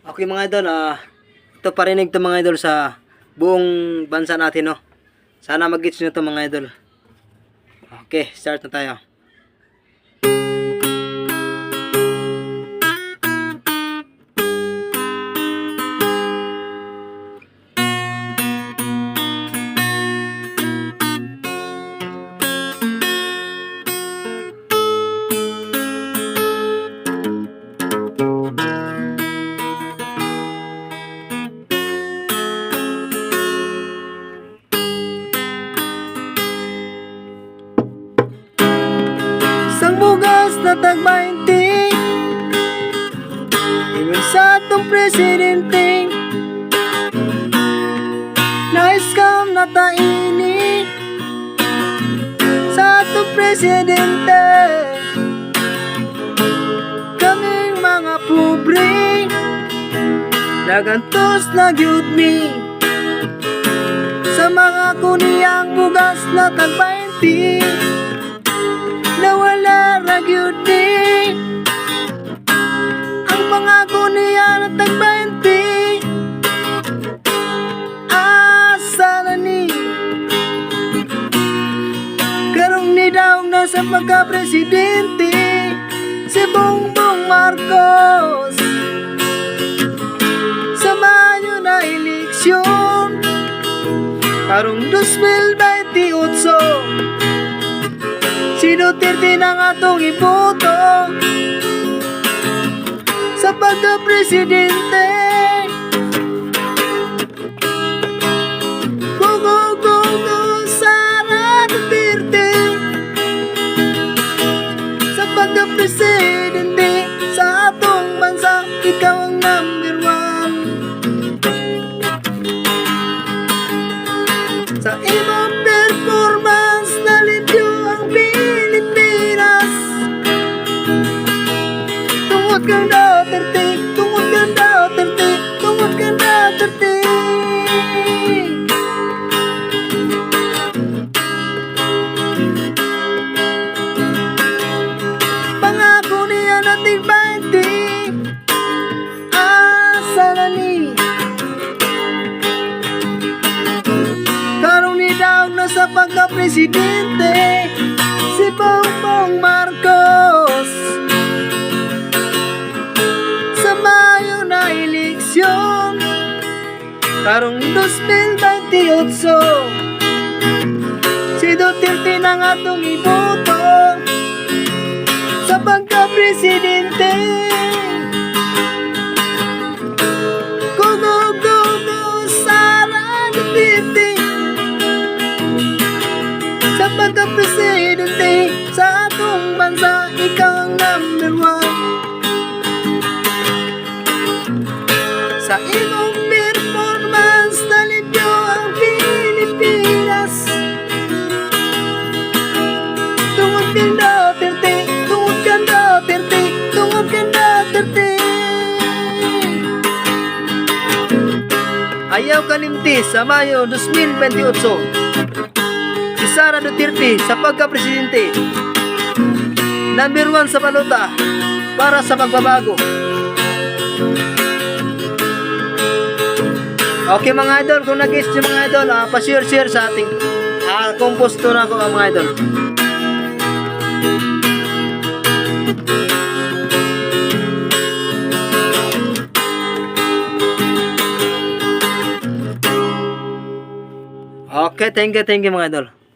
Okay mga idol, ito parinig to mga idol sa buong bansa natin, no. Sana mag-gets nyo to mga idol. Okay, start na tayo. Isang bugas na tag-20 ingon sa atong presidente, na-scam na taini sa atong presidente. Kaming mga pobre nagantos na gyud mi sa mga kuniyang bugas na tag-20. Nawala ra gyud ni ang pangako niya na tag-20. Asa na ni karong ni daw na sa pagka-presidente si Bongbong Marcos. Sa Mayo na eleksyon karong 2028 si Duterte na nga atong iboto sa pagka-presidente. Go, go, go, go, Sara Duterte sa pagka-presidente sa atong bansa. Ikaw ang number 1 sa imong performance na lidyo ang Pilipinas. Tungod kang Duterte, tungod kang Duterte, tungod kang Duterte. Pangako niya na tig-20, asa na ni karong ni daw na sa pagka-presidente si Bongbong Marcos. Sa Mayo na eleksyon karong 2028 si Duterte na nga atong iboto sa pagka-presidente. Go, go, go, go, Sara Duterte sa pagka-presidente sa atong bansa. Ikaw ang number 1 sa imong performance na lidyo ang Pilipinas. Tungod kang Duterte, tungod kang Duterte, tungod kang Duterte. Ayaw kalimti sa Mayo 2028 si Sara Duterte sa pagka-presidente. Number 1 sa balota para sa pagbabago. Okay mga idol, kung nag-guess nyo mga idol, pa-share sa ating komposto na ako mga idol. Okay, thank you mga idol.